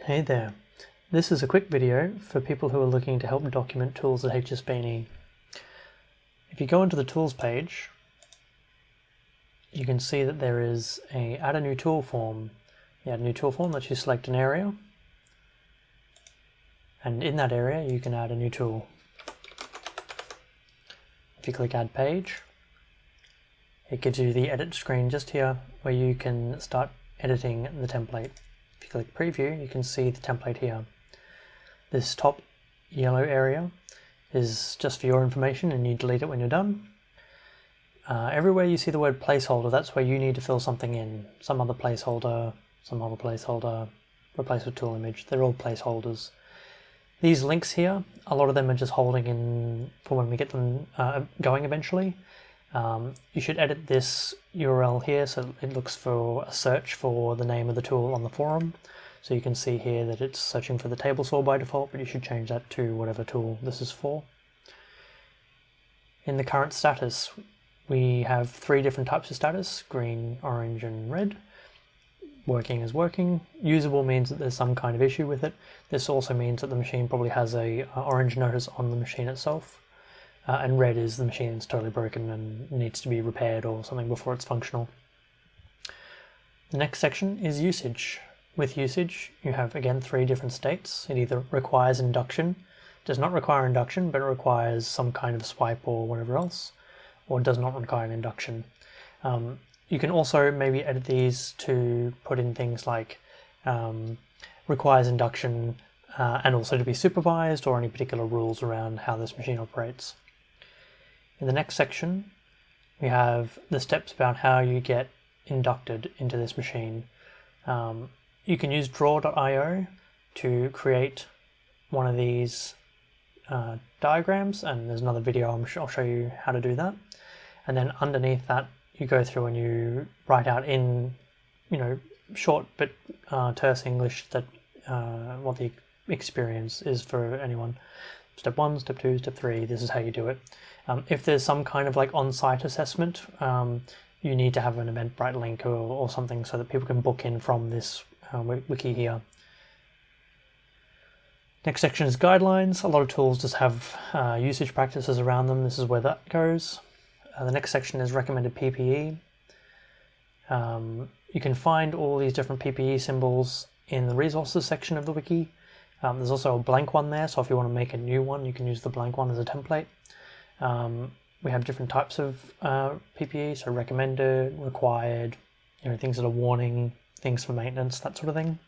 Hey there, this is a quick video for people who are looking to help document tools at HSP&E. If you go into the tools page, you can see that there is a add a new tool form. The add a new tool form lets you select an area, and in that area you can add a new tool. If you click add page, it gives you the edit screen just here where you can start editing the template. If you click preview, you can see the template here. This top yellow area is just for your information and you delete it when you're done. Everywhere you see the word placeholder, that's where you need to fill something in. Some other placeholder, replace with tool image, they're all placeholders. These links here, a lot of them are just holding in for when we get them going eventually. You should edit this URL here so it looks for a search for the name of the tool on the forum. So you can see here that it's searching for the table saw by default, but you should change that to whatever tool this is for. In the current status, we have 3 different types of status: green, orange, and red. Working is working. Usable means that there's some kind of issue with it. This also means that the machine probably has a orange notice on the machine itself. And red is the machine is totally broken and needs to be repaired or something before it's functional. The next section is usage. With usage, you have again 3 different states. It either requires induction, does not require induction, but it requires some kind of swipe or whatever else, or does not require an induction. You can also maybe edit these to put in things like requires induction and also to be supervised, or any particular rules around how this machine operates. In the next section, we have the steps about how you get inducted into this machine. You can use draw.io to create one of these diagrams, and there's another video I'll show you how to do that. And then underneath that, you go through and you write out in, short but terse English that what the experience is for anyone. Step 1, step 2, step 3, this is how you do it. If there's some kind of like on-site assessment, you need to have an Eventbrite link or something so that people can book in from this wiki here. Next section is guidelines. A lot of tools just have usage practices around them. This is where that goes. The next section is recommended PPE. You can find all these different PPE symbols in the resources section of the wiki. There's also a blank one there, so if you want to make a new one, you can use the blank one as a template. We have different types of PPE, so recommended, required, things that are warning, things for maintenance, that sort of thing.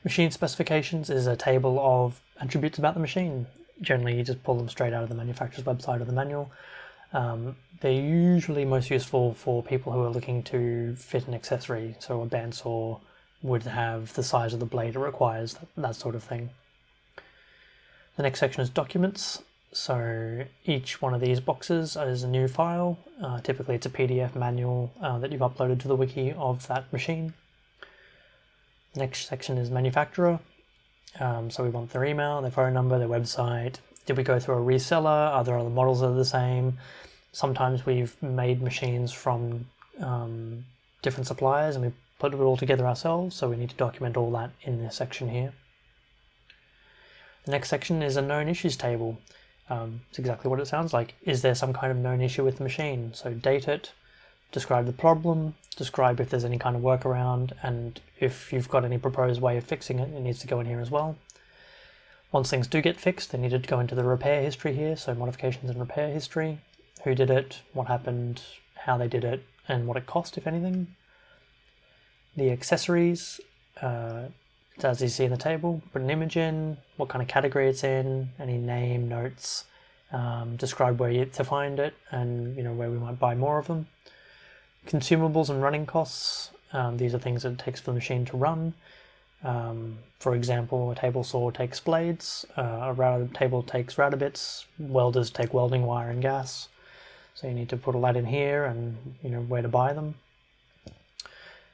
Machine specifications is a table of attributes about the machine. Generally, you just pull them straight out of the manufacturer's website or the manual. They're usually most useful for people who are looking to fit an accessory, so a bandsaw would have the size of the blade it requires, that sort of thing. The next section is documents. So each one of these boxes is a new file. Typically it's a PDF manual that you've uploaded to the wiki of that machine. The next section is manufacturer. So we want their email, their phone number, their website. Did we go through a reseller? Are there other models that are the same? Sometimes we've made machines from different suppliers and we put it all together ourselves, so we need to document all that in this section here. The next section is a known issues table. It's exactly what it sounds like. Is there some kind of known issue with the machine? So date it, describe the problem, describe if there's any kind of workaround, and if you've got any proposed way of fixing it, it needs to go in here as well. Once things do get fixed, they need to go into the repair history here, so modifications and repair history, who did it, what happened, how they did it, and what it cost, if anything. The accessories, as you see in the table, put an image in, what kind of category it's in, any name, notes, describe where to find it, and where we might buy more of them. Consumables and running costs, these are things that it takes for the machine to run. For example, a table saw takes blades, a router table takes router bits, welders take welding wire and gas. So you need to put all that in here and where to buy them.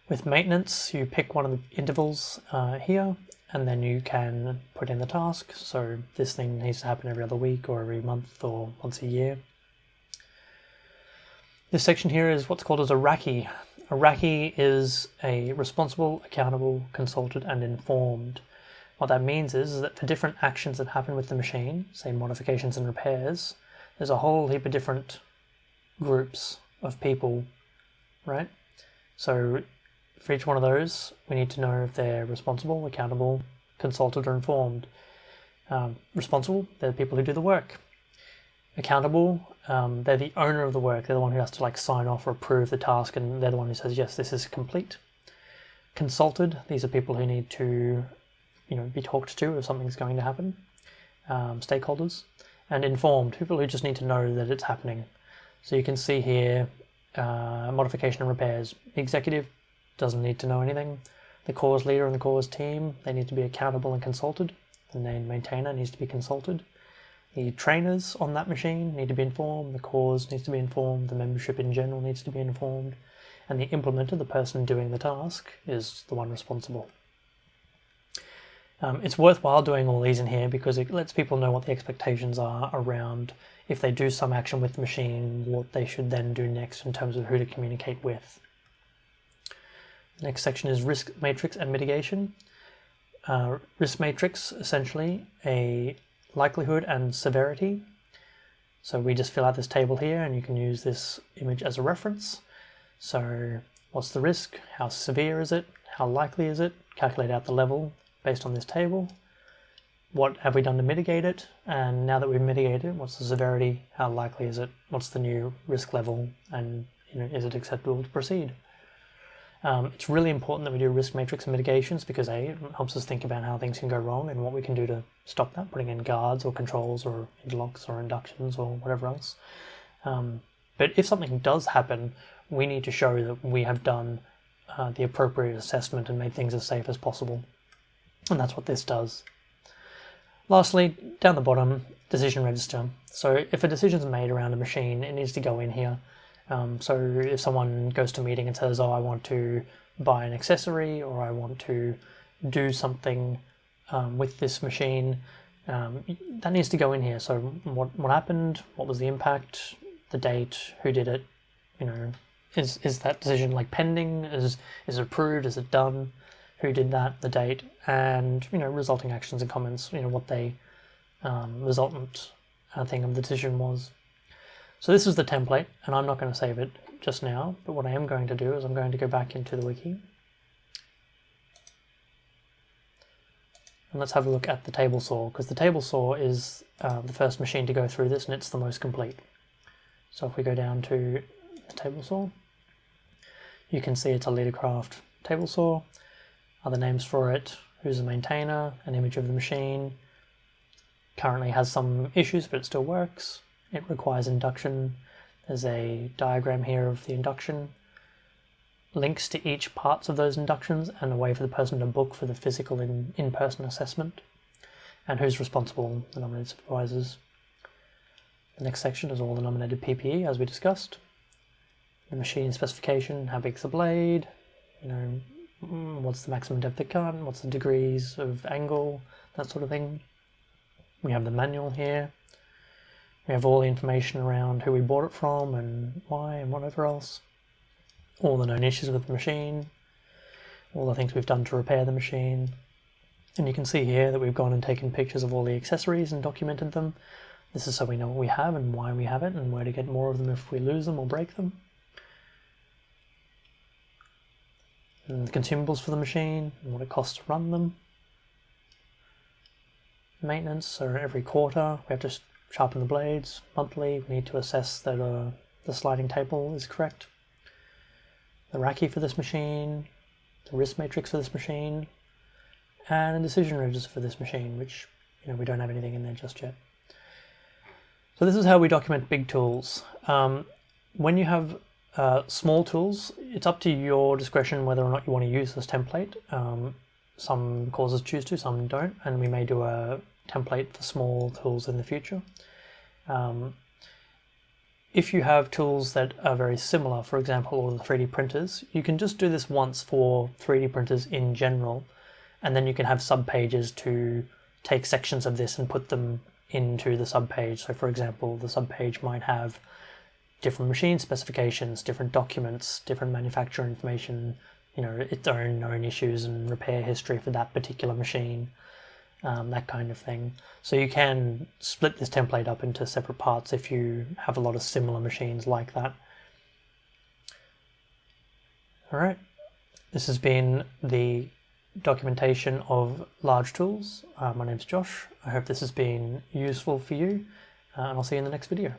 With maintenance, you pick one of the intervals here, and then you can put in the task. So this thing needs to happen every other week or every month or once a year. This section here is what's called as a RACI. A Raki is a responsible, accountable, consulted, and informed. What that means is that for different actions that happen with the machine, say modifications and repairs, there's a whole heap of different groups of people, right? So for each one of those, we need to know if they're responsible, accountable, consulted, or informed. Responsible, they're the people who do the work. Accountable, they're the owner of the work. They're the one who has to sign off or approve the task, and they're the one who says, yes, this is complete. Consulted, these are people who need to be talked to if something's going to happen. Stakeholders. And informed, people who just need to know that it's happening. So you can see here, modification and repairs. The executive doesn't need to know anything. The cause leader and the cause team, they need to be accountable and consulted. The main maintainer needs to be consulted. The trainers on that machine need to be informed. The cause needs to be informed. The membership in general needs to be informed. And the implementer, the person doing the task, is the one responsible. It's worthwhile doing all these in here because it lets people know what the expectations are around if they do some action with the machine, what they should then do next in terms of who to communicate with. The next section is risk matrix and mitigation. Risk matrix, essentially a likelihood and severity. So we just fill out this table here and you can use this image as a reference. So what's the risk? How severe is it? How likely is it? Calculate out the level based on this table. What have we done to mitigate it? And now that we've mitigated it, what's the severity? How likely is it? What's the new risk level? And is it acceptable to proceed? It's really important that we do risk matrix and mitigations because A, it helps us think about how things can go wrong and what we can do to stop that, putting in guards or controls or interlocks or inductions or whatever else. But if something does happen, we need to show that we have done the appropriate assessment and made things as safe as possible. And that's what this does. Lastly, down the bottom, decision register. So if a decision is made around a machine, it needs to go in here. So if someone goes to a meeting and says, oh, I want to buy an accessory or I want to do something with this machine, that needs to go in here. So what happened, what was the impact, the date, who did it, is that decision pending, is it approved, is it done, who did that, the date, and resulting actions and comments, what the resultant thing of the decision was. So this is the template, and I'm not going to save it just now, but what I am going to do is I'm going to go back into the wiki. And let's have a look at the table saw, because the table saw is the first machine to go through this, and it's the most complete. So if we go down to the table saw, you can see it's a Leadercraft table saw, other names for it, who's the maintainer, an image of the machine, currently has some issues but it still works. It requires induction. There's a diagram here of the induction, links to each parts of those inductions and a way for the person to book for the physical in-person assessment, and who's responsible, the nominated supervisors. The next section is all the nominated PPE as we discussed. The machine specification, how big's the blade, what's the maximum depth of cut, what's the degrees of angle, that sort of thing. We have the manual here. We have all the information around who we bought it from and why and whatever else. All the known issues with the machine. All the things we've done to repair the machine. And you can see here that we've gone and taken pictures of all the accessories and documented them. This is so we know what we have and why we have it and where to get more of them if we lose them or break them. And the consumables for the machine and what it costs to run them. Maintenance, so every quarter we have to sharpen the blades. Monthly we need to assess that the sliding table is correct. The Raki for this machine, the risk matrix for this machine, and a decision register for this machine, which we don't have anything in there just yet. So this is how we document big tools. When you have small tools, it's up to your discretion whether or not you want to use this template. Some causes choose to, some don't, and we may do a template for small tools in the future. If you have tools that are very similar, for example, all the 3D printers, you can just do this once for 3D printers in general, and then you can have subpages to take sections of this and put them into the subpage. So for example, the subpage might have different machine specifications, different documents, different manufacturer information, its own known issues and repair history for that particular machine, that kind of thing. So you can split this template up into separate parts if you have a lot of similar machines like that. All right, this has been the documentation of large tools. My name's Josh. I hope this has been useful for you, and I'll see you in the next video.